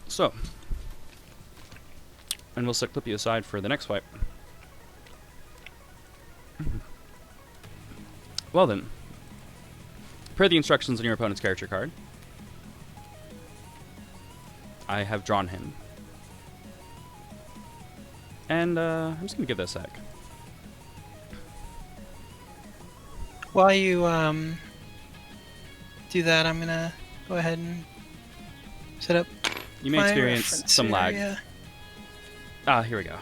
So, and we'll set Clippy aside for the next fight. Well then, per the instructions on your opponent's character card, I have drawn him. And I'm just going to give that a sec. While you do that, I'm gonna go ahead and set up. You may my experience reference some lag. area. Ah, here we go.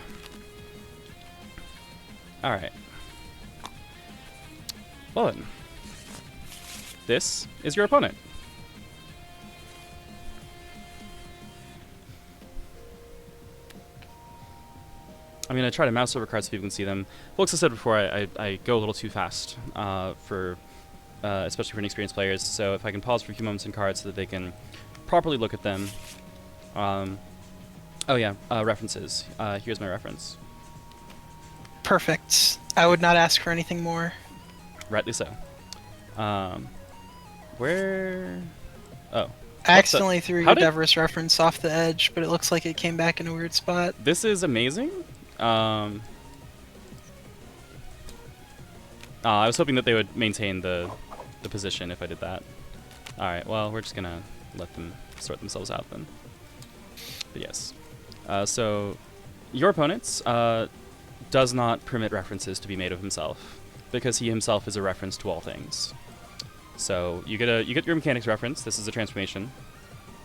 Alright. Well then. This is your opponent. I'm going to try to mouse over cards so people can see them. Folks, I said before, I go a little too fast for especially for inexperienced players, so if I can pause for a few moments in cards so that they can properly look at them. Oh yeah, references. Here's my reference. Perfect. I would not ask for anything more. Rightly so. Where... Oh. I accidentally threw How your did- Devris reference off the edge, but it looks like it came back in a weird spot. This is amazing. I was hoping that they would maintain the position if I did that. Alright, well, we're just gonna let them sort themselves out then. But yes. So, your opponent does not permit references to be made of himself, because he himself is a reference to all things. So, you get your mechanics reference. This is a transformation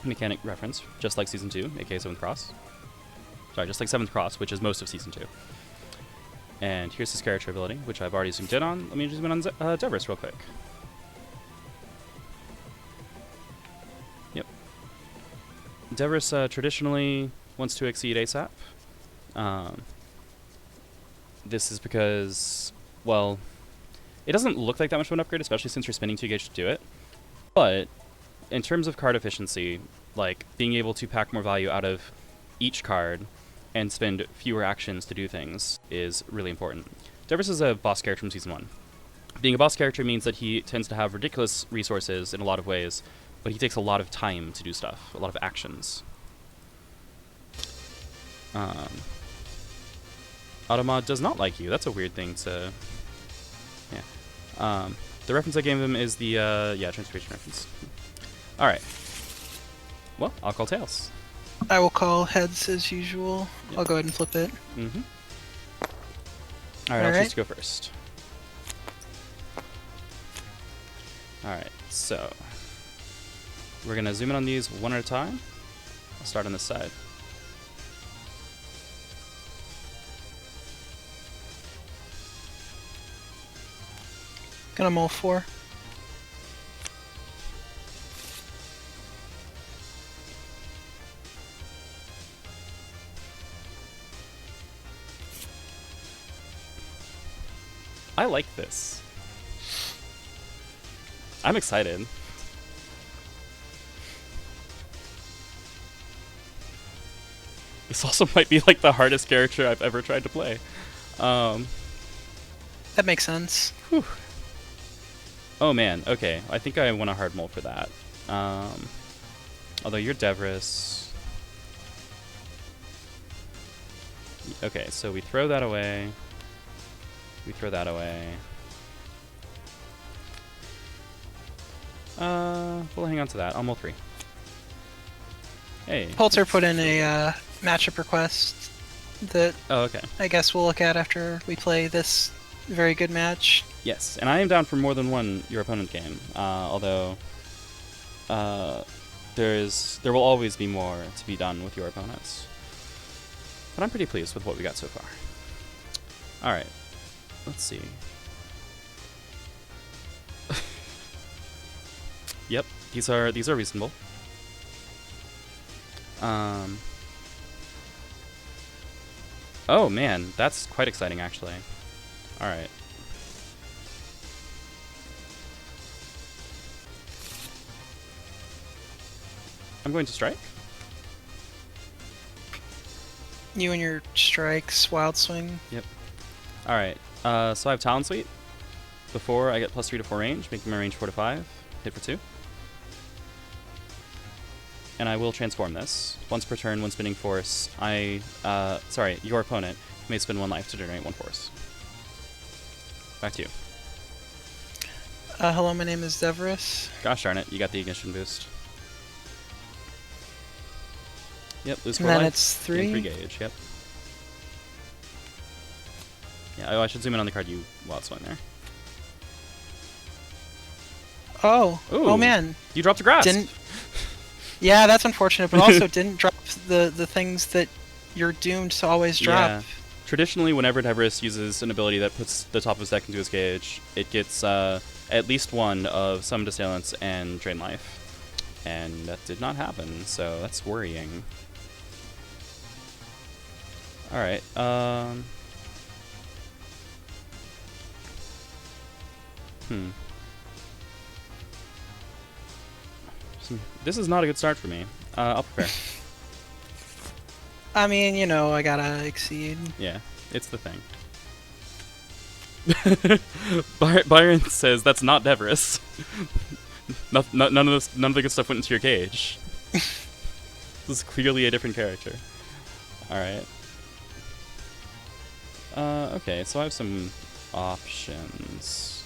mechanic reference, just like Season 2, aka 7th Cross. Sorry, just like 7th Cross, which is most of Season 2. And here's his character ability, which I've already zoomed in on. Let me just zoom in on Devris real quick. Yep. Devris traditionally wants to exceed ASAP. This is because, well, it doesn't look like that much of an upgrade, especially since you're spending 2 gauge to do it. But in terms of card efficiency, like being able to pack more value out of each card and spend fewer actions to do things is really important. Devris is a boss character from Season 1. Being a boss character means that he tends to have ridiculous resources in a lot of ways, but he takes a lot of time to do stuff, a lot of actions. Automod does not like you. That's a weird thing to... Yeah. The reference I gave him is the, transformation reference. Alright. Well, I'll call Tails. I will call heads as usual. Yep. I'll go ahead and flip it. Mm-hmm. Alright, I'll choose to go first. Alright, so... We're going to zoom in on these one at a time. I'll start on this side. Gonna mull 4. I like this. I'm excited. This also might be like the hardest character I've ever tried to play. That makes sense. Whew. Oh man, okay. I think I want a hard mold for that. Although you're Devris. Okay, so we throw that away. We throw that away. We'll hang on to that. I'll mull 3. Hey. Polter put in a matchup request that Oh, okay. I guess we'll look at after we play this very good match. Yes, and I am down for more than one your opponent game. Although there will always be more to be done with your opponents. But I'm pretty pleased with what we got so far. All right. Let's see. Yep, these are reasonable. Oh man, that's quite exciting actually. All right. I'm going to strike. You and your strikes, wild swing. Yep. All right. So I have Talon Sweep. Before I get +3 to 4 range, making my range 4 to 5. Hit for 2. and I will transform this. Once per turn, when spinning force, sorry, your opponent may spend 1 life to generate 1 force. Back to you. Hello, my name is Devris. Gosh darn it, you got the ignition boost. Yep, lose 4 And then life. it's Gain 3 3. gauge, yep. Yeah, oh, I should zoom in on the card you lost one there. Oh, Ooh, oh man. You dropped a grasp! Didn't. Yeah, that's unfortunate, but also didn't drop the things that you're doomed to always drop. Yeah. Traditionally, whenever Devris uses an ability that puts the top of his deck into his gauge, it gets at least 1 of Summoned Assailants and Drain Life. And that did not happen, so that's worrying. Alright, This is not a good start for me. I'll prepare. I mean, you know, I gotta exceed. Yeah, it's the thing. Byron says that's not Devris. None of the good stuff went into your cage. This is clearly a different character. Alright. Okay, so I have some options.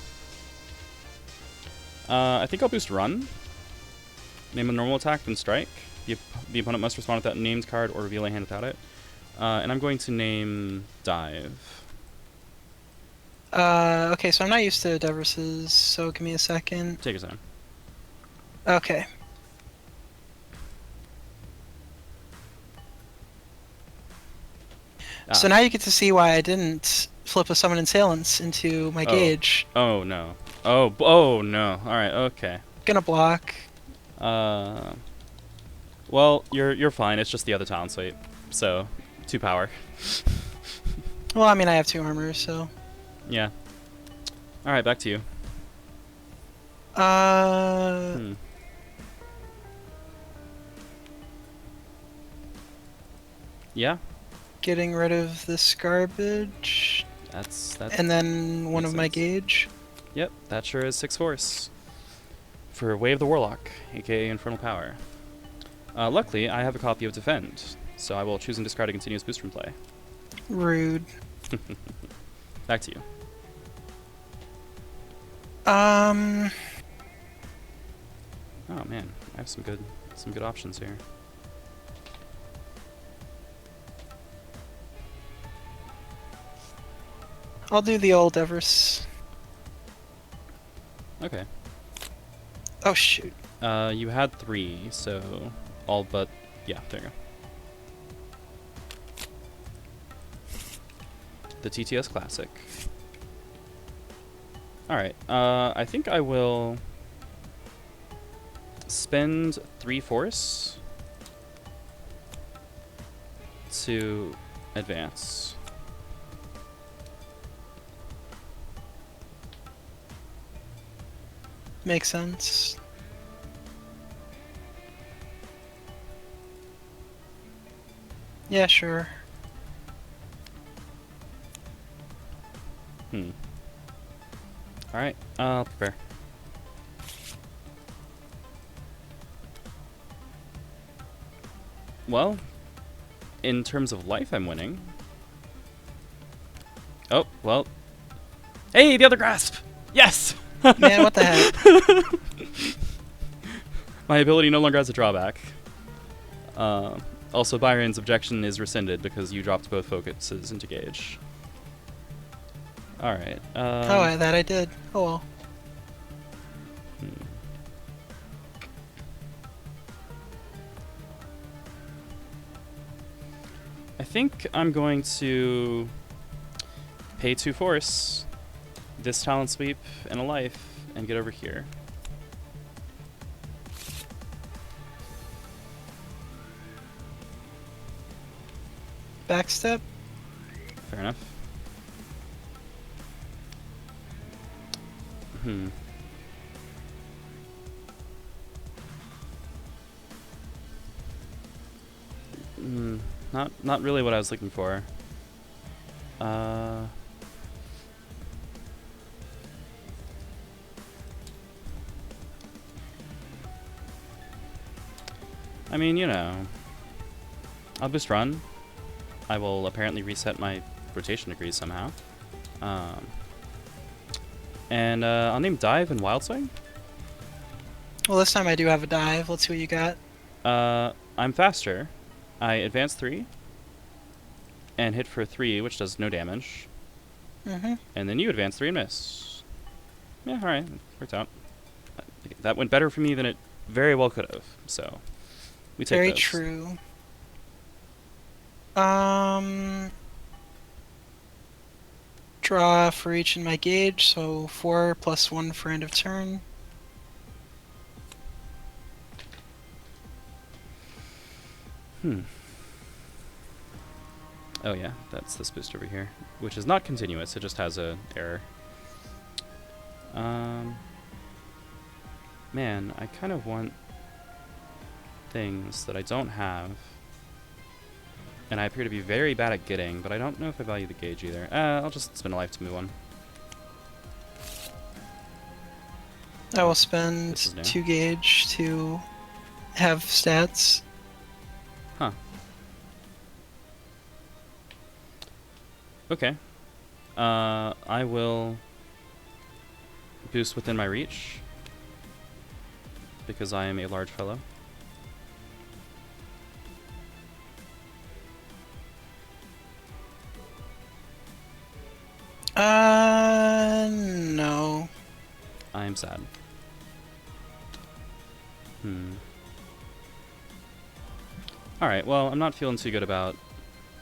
I think I'll boost Run. Name a normal attack, then strike. The opponent must respond with that named card or reveal a hand without it. And I'm going to name Dive. Okay, so I'm not used to Devris's, so give me a second. Take your time. Okay. So now you get to see why I didn't flip a Summon Assailants into my gauge. Oh no. Oh no. Alright, okay. Gonna block. Well, you're fine. It's just the other talent suite. So, 2 power. Well, I mean, I have 2 armor, so. Yeah. Alright, back to you. Yeah. Getting rid of this garbage. That's and then one of my gauge. Yep, that sure is 6 force. For Way of the Warlock, aka Infernal Power. Luckily, I have a copy of Defend, so I will choose and discard a continuous boost from play. Rude. Back to you. Oh man, I have some good options here. I'll do the old Devris. Okay. Oh shoot. You had 3, so all but yeah, there you go. The TTS Classic. Alright, I think I will spend 3 force to advance. Makes sense. Yeah, sure. Alright, I'll prepare. Well, in terms of life, I'm winning. Oh, well. Hey, the other grasp! Yes! Man, what the heck? My ability no longer has a drawback. Also, Byron's objection is rescinded because you dropped both focuses into gauge. Alright. Oh, that I did. Oh well. I think I'm going to pay 2 force, this talent sweep, and a life, and get over here. Backstep? Fair enough. Not really what I was looking for. I mean, you know, I'll boost run. I will apparently reset my rotation degrees somehow. And I'll name Dive and Wild Swing. Well, this time I do have a dive. Let's see what you got. I'm faster. I advance 3 and hit for 3, which does no damage. Mm-hmm. And then you advance 3 and miss. Yeah, alright. Worked out. That went better for me than it very well could have. So, we take Very those. true. Draw for each in my gauge, so 4 plus 1 for end of turn. Oh yeah, that's this boost over here, which is not continuous. It just has a error. Man, I kind of want things that I don't have, and I appear to be very bad at getting, but I don't know if I value the gauge either. I'll just spend a life to move on. I will This spend is new. 2 gauge to have stats. Huh. Okay. I will boost within my reach, because I am a large fellow. No. I am sad. Alright, well, I'm not feeling too good about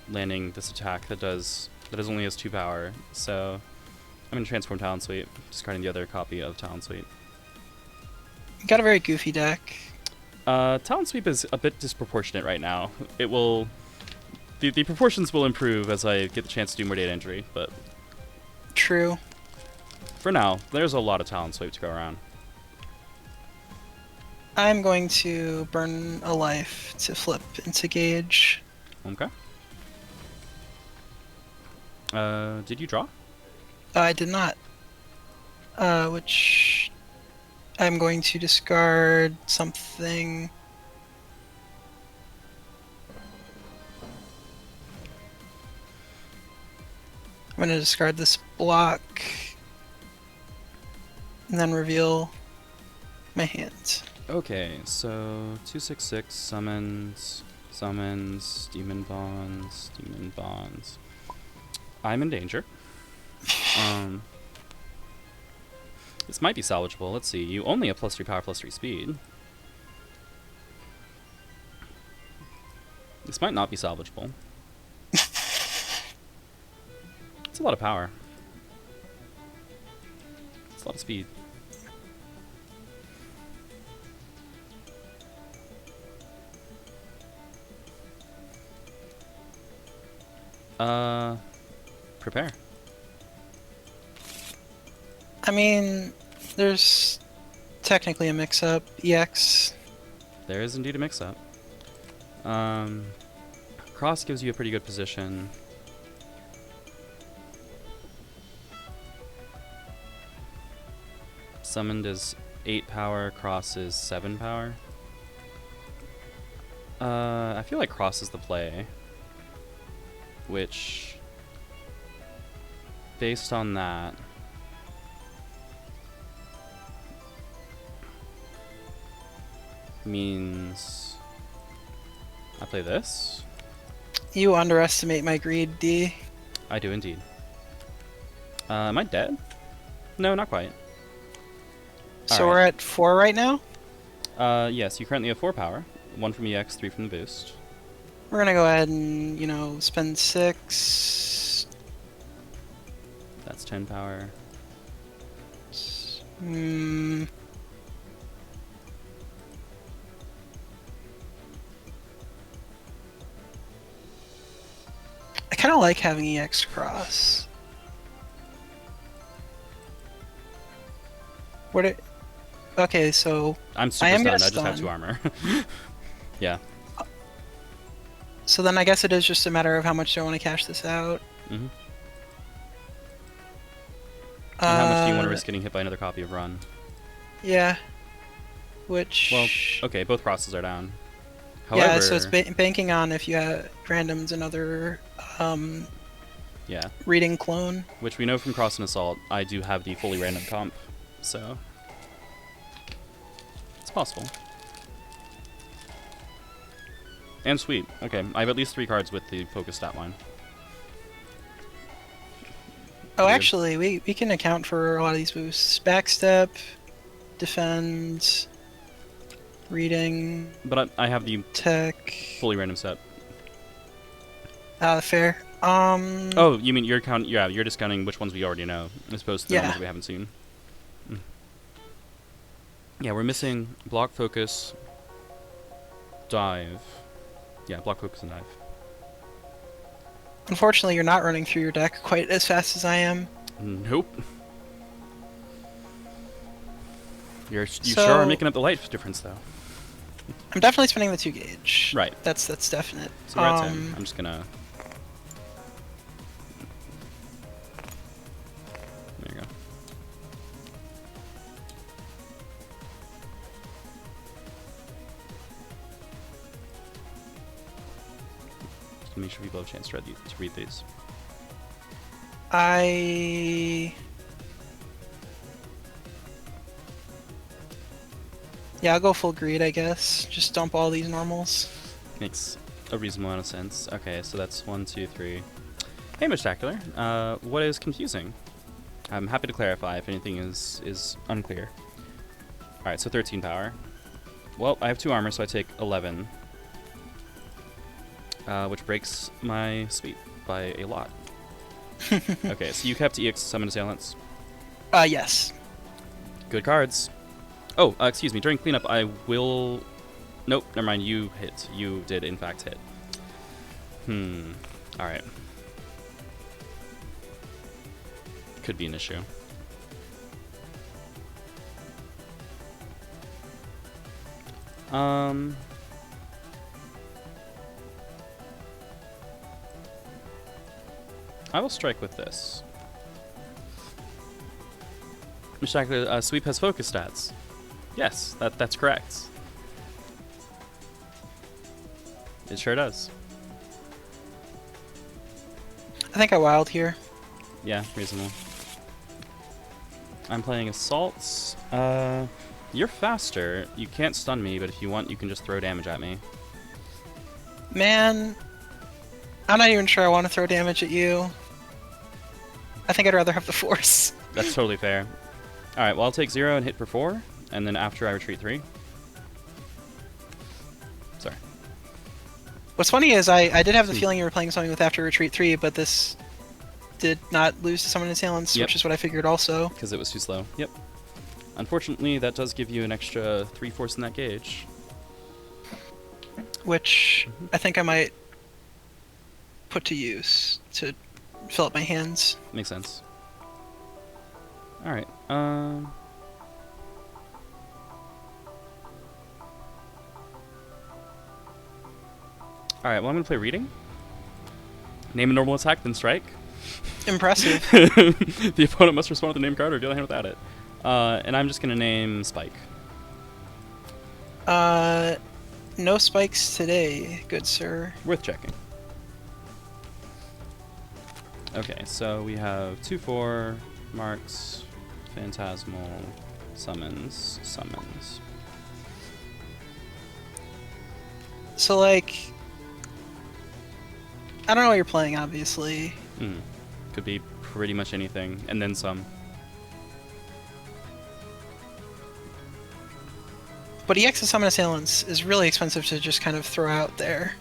landing this attack that only has 2 power, so I'm gonna transform Talon Sweep, discarding the other copy of Talon Sweep. You got a very goofy deck. Talon Sweep is a bit disproportionate right now. It will... The proportions will improve as I get the chance to do more data entry, but True. for now, there's a lot of Talon Sweep to go around. I'm going to burn a life to flip into gauge. Okay. Did you draw? I did not. Which I'm going to discard something. I'm going to discard this block and then reveal my hand. Okay, so 266 summons, demon bonds. I'm in danger. This might be salvageable. Let's see. You only have +3 power, +3 speed. This might not be salvageable. It's a lot of power. It's a lot of speed. Prepare. I mean, there's technically a mix-up. EX. There is indeed a mix-up. Cross gives you a pretty good position. Summoned is 8 power, cross is 7 power. I feel like cross is the play, which, based on that, means I play this. You underestimate my greed, D. I do indeed. Am I dead? No, not quite. So we're at 4 right now? Yes, you currently have 4 power. 1 from EX, 3 from the boost. We're gonna go ahead and, you know, spend 6. That's 10 power. I kind of like having EX cross. What it... Okay, so... I'm super am stunned. gonna I just have stun. 2 armor. Yeah. So then I guess it is just a matter of how much do I want to cash this out. Mm-hmm. And how much do you want to risk getting hit by another copy of Run? Yeah. Which... Well, okay, both crosses are down. However, Yeah, so it's banking on if you have randoms another yeah, reading clone. which we know from Cross and Assault, I do have the fully random comp, so it's possible. And sweet. Okay, I have at least 3 cards with the focus stat line. Oh, Weird. actually, we can account for a lot of these boosts. Backstep, defend, reading, But I have the tech. fully random set. Fair. Oh, you mean you're discounting which ones we already know, as opposed to the Yeah. ones we haven't seen. Yeah, we're missing block, focus, dive. Yeah, block, focus, and dive. Unfortunately, you're not running through your deck quite as fast as I am. Nope. You So- sure are making up the light difference, though. I'm definitely spending the 2 gauge. Right. That's definite. So we're at 10. I'm just gonna... There you go. Just to make sure people have a chance to read these. Yeah, I'll go full greed, I guess. Just dump all these normals. Makes a reasonable amount of sense. Okay, so that's 1, 2, 3. Hey, Mishtacular. What is confusing? I'm happy to clarify if anything is unclear. Alright, so 13 power. Well, I have 2 armor, so I take 11. Which breaks my sweep by a lot. Okay, so you kept EX Summon Assailants. Yes. Good cards. Oh, excuse me. During cleanup, I will... Nope, never mind. You hit. You did, in fact, hit. Alright. Could be an issue. I will strike with this. Mishtacular, sweep has focus stats. Yes, that's correct. It sure does. I think I wild here. Yeah, reasonable. I'm playing assaults. You're faster. You can't stun me, but if you want, you can just throw damage at me. Man, I'm not even sure I want to throw damage at you. I think I'd rather have the force. That's totally fair. Alright, well, I'll take 0 and hit for 4, and then after I retreat 3. Sorry. What's funny is I did have the feeling you were playing something with after retreat 3, but this did not lose to summon assailants, Yep. which is what I figured also. Because it was too slow. Yep. Unfortunately, that does give you an extra 3 force in that gauge. Which I think I might put to use to fill up my hands. Makes sense. Alright, Alright, well, I'm gonna play reading. Name a normal attack, then strike. Impressive. The opponent must respond to the name card or deal a hand without it. And I'm just gonna name Spike. No spikes today, good sir. Worth checking. Okay, so we have 2/4 marks, phantasmal, summons. So, like, I don't know what you're playing, obviously. Could be pretty much anything, and then some. But EX of Summon Assailants is really expensive to just kind of throw out there.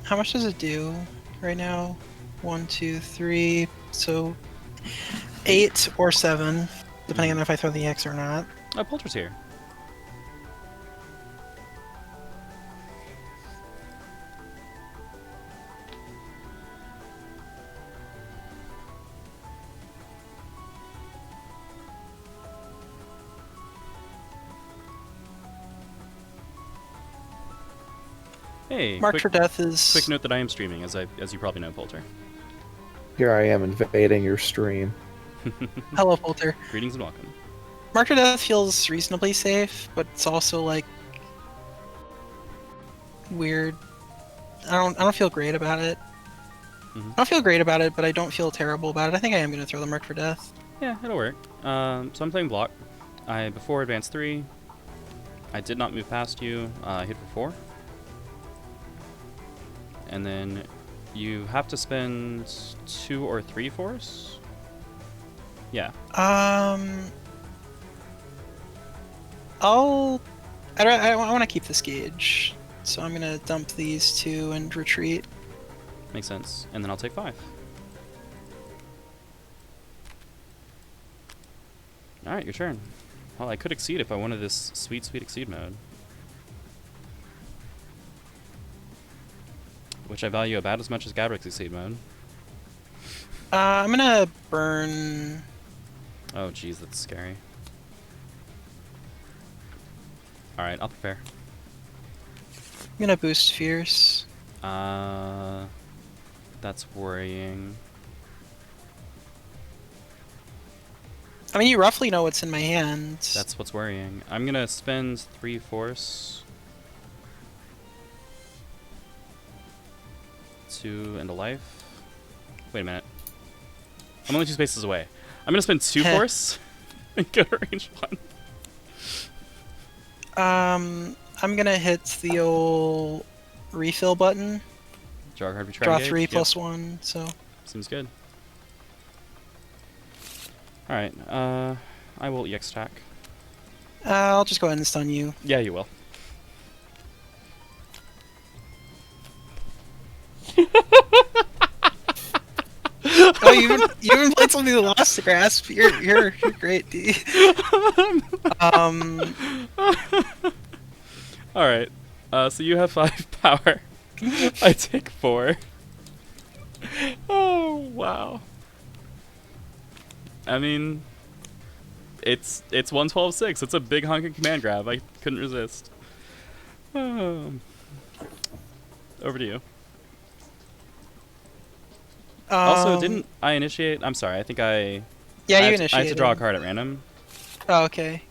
How much does it do right now? 1, 2, 3, so 8 or 7, depending on if I throw the EX or not. Oh, Polter's here. Hey, Mark for Death is... quick note that I am streaming, as you probably know, Polter. Here I am invading your stream. Hello, Polter. Greetings and welcome. Marked for Death feels reasonably safe, but it's also like weird. I don't feel great about it. I don't feel great about it, but I don't feel terrible about it. I think I am going to throw the Marked for Death. Yeah, it'll work. So I'm playing block. Before advance 3, I did not move past you. Hit for 4. And then you have to spend 2 or 3 force? Yeah. I want to keep this gauge, so I'm going to dump these 2 and retreat. Makes sense. And then I'll take 5. Alright, your turn. Well, I could exceed if I wanted this sweet, sweet exceed mode. Which I value about as much as Gabrick's exceed mode. I'm going to burn... Oh, jeez, that's scary. Alright, I'll prepare. I'm going to boost Fierce. That's worrying. I mean, you roughly know what's in my hand. That's what's worrying. I'm gonna spend 3 force. 2 and a life. Wait a minute. I'm only 2 spaces away. I'm gonna spend 2 force and go to range 1. I'm gonna hit the old refill button. Draw a card, retry Draw engage. 3 Yep. plus 1, so... Seems good. Alright, I will EX attack. I'll just go ahead and stun you. Yeah, you will. Oh, you even played something that lost the grasp. You're great, D. Alright, so you have 5 power. I take 4. Oh, wow. I mean, it's 112.6. It's a big honking command grab. I couldn't resist. Over to you. Also, didn't I initiate? I'm sorry. I think I... Yeah, you I initiated. have to draw a card at random. Oh, okay.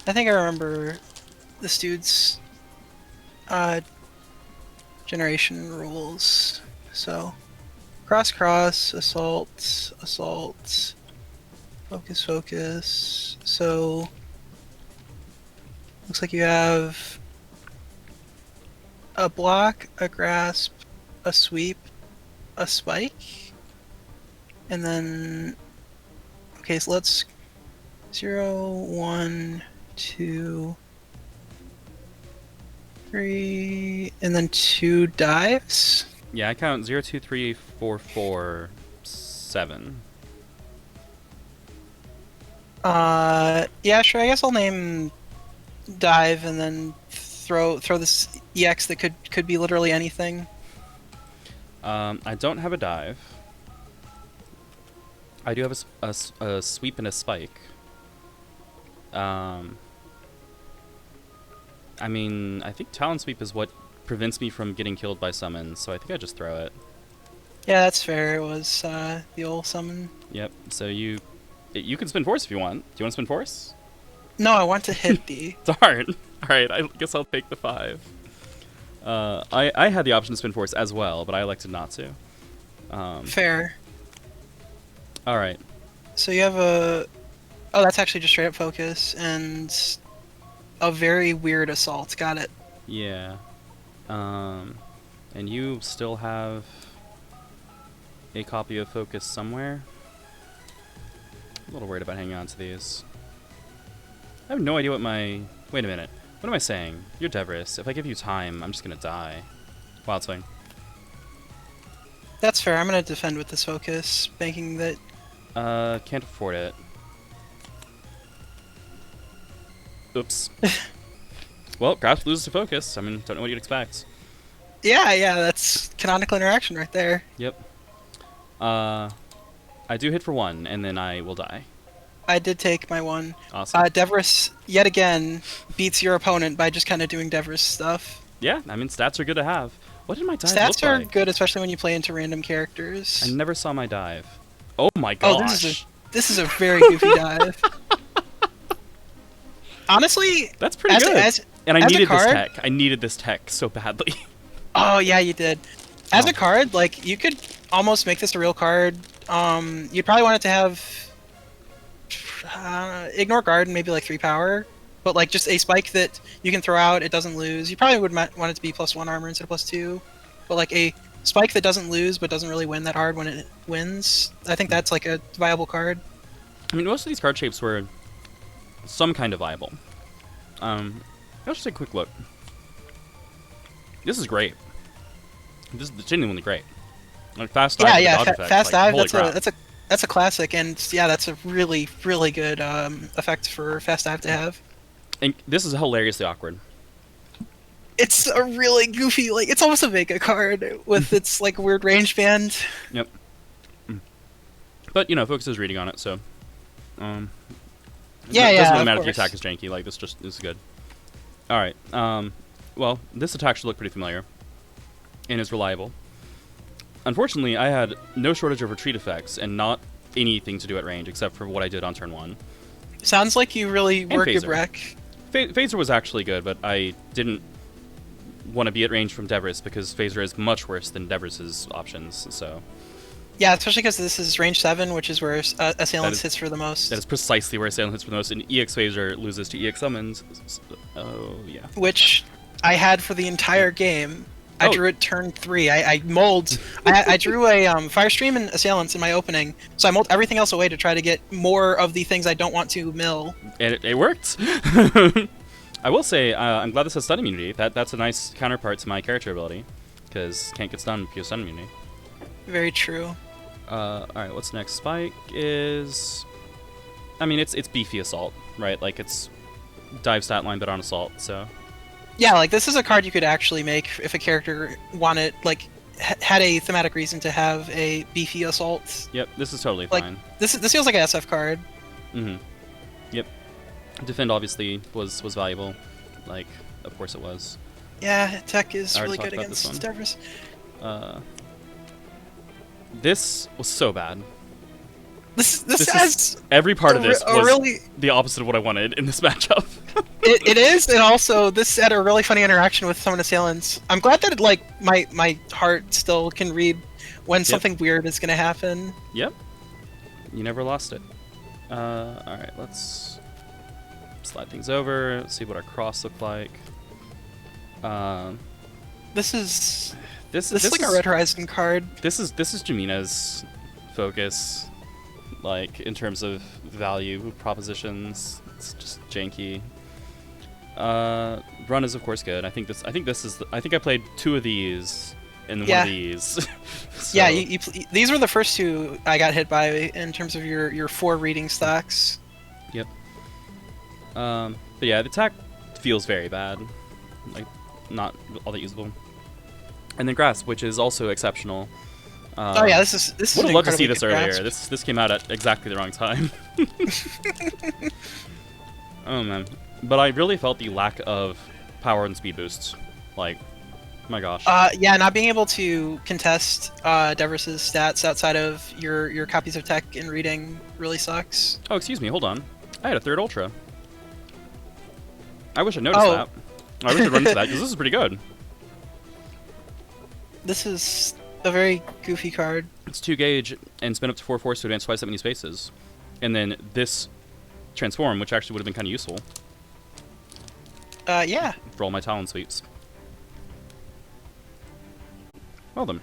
I think I remember this dude's generation rules. So, cross, assault, focus. So, looks like you have a block, a grasp, a sweep, a spike, and then, okay, so let's 0, 1, 2, 3, and then 2 dives. Yeah, I count 0, 2, 3, 4, 4, 7. Yeah, sure. I guess I'll name dive and then throw this EX that could be literally anything. I don't have a dive. I do have a sweep and a spike. I mean, I think Talon Sweep is what prevents me from getting killed by summons, so I think I just throw it. Yeah, that's fair. It was the old summon. Yep. So you can spin force if you want. Do you want to spin force? No, I want to hit the. Darn. All right. I guess I'll take the 5. I had the option to spin force as well, but I elected not to. Fair. All right. So you have a. Oh, that's actually just straight up focus and a very weird assault. Got it. Yeah. And you still have a copy of focus somewhere. I'm a little worried about hanging on to these. I have no idea what my... Wait a minute. What am I saying? You're Devris. If I give you time, I'm just gonna die. Wild Swing. That's fair. I'm gonna defend with this focus, banking that. Can't afford it. Oops. Well, Grasp loses to focus. I mean, don't know what you'd expect. Yeah, that's canonical interaction right there. Yep. I do hit for 1, and then I will die. I did take my 1. Awesome. Devris, yet again, beats your opponent by just kind of doing Devris stuff. Yeah, I mean, stats are good to have. What did my dive Stats look are like? good, especially when you play into random characters. I never saw my dive. Oh my Oh, gosh. this is a very goofy dive. Honestly, That's pretty good. And I as a needed this card- tech. I needed this tech so badly. Oh yeah, you did. As Oh. a card, like you could almost make this a real card. You'd probably want it to have ignore guard and maybe like 3 power, but like just a spike that you can throw out. It doesn't lose. You probably would want it to be +1 armor instead of +2, but like a spike that doesn't lose but doesn't really win that hard when it wins. I think that's like a viable card. I mean, most of these card shapes were some kind of viable. Let's just take a quick look. This is great. This is genuinely great. Like fast dive. with the dodge effect, fast like, dive. holy crap. That's a classic, and yeah, that's a really good effect for fast dive to have. And this is hilariously awkward. It's a really goofy, like it's almost a Vega card with its like weird range band. Yep. But you know, Focus is reading on it, so Yeah, it doesn't yeah, really of matter if the course. attack is janky. Like this is good. All right. Well, this attack should look pretty familiar, and is reliable. Unfortunately, I had no shortage of retreat effects and not anything to do at range except for what I did on turn 1. Sounds like you really And work your phaser. wreck. Phaser was actually good, but I didn't want to be at range from Devris because Phaser is much worse than Devris's options. So Yeah, especially because this is range 7, which is where Assailants is- hits for the most. that is precisely where Assailant hits for the most, and EX Phaser loses to EX Summons. Oh, yeah. Which I had for the entire game. I Oh. drew it turn 3. I mulled. I drew a Firestream and Assailants in my opening, so I mulled everything else away to try to get more of the things I don't want to mill. And it worked! I will say, I'm glad this has stun immunity. That's a nice counterpart to my character ability, because can't get stunned because stun immunity. Very true. Alright, what's next? Spike is... I mean, it's beefy assault, right? Like, it's dive stat line, but on assault, so... Yeah, like this is a card you could actually make if a character wanted, like, had a thematic reason to have a beefy assault. Yep, this is totally Like, fine. this feels like an SF card. Mm-hmm. Yep. Defend obviously was valuable. Like, of course it was. Yeah, tech is I already really talked good about this against Devris. This was so bad. This has Every part of this was really. the opposite of what I wanted in this matchup. It is, and also this had a really funny interaction with some Assailants. I'm glad that like my heart still can read when something weird is gonna happen. Yep. You never lost it. Alright, let's slide things over, see what our cross look like. This is This like a Red Horizon card. This is Jamina's focus, like in terms of value propositions. It's just janky. Run is of course good. I think I played 2 of these and one Yeah. of these. So, Yeah, these were the first 2 I got hit by in terms of your 4 reading stocks. Yep. But yeah, the attack feels very bad. Like, not all that usable. And then Grasp, which is also exceptional. Oh yeah, this is. Would have an loved to see incredibly this good earlier. grasp. This came out at exactly the wrong time. Oh man. But I really felt the lack of power and speed boosts. Like, my gosh. Yeah, not being able to contest Devris's stats outside of your copies of tech and reading really sucks. Oh, excuse me, hold on. I had a 3rd Ultra. I wish I noticed Oh. that. I wish I'd run into that, because this is pretty good. This is a very goofy card. It's 2 gauge and spin up to 4 force to advance twice that many spaces. And then this transform, which actually would have been kind of useful Yeah. for all my Talon sweeps. Well then.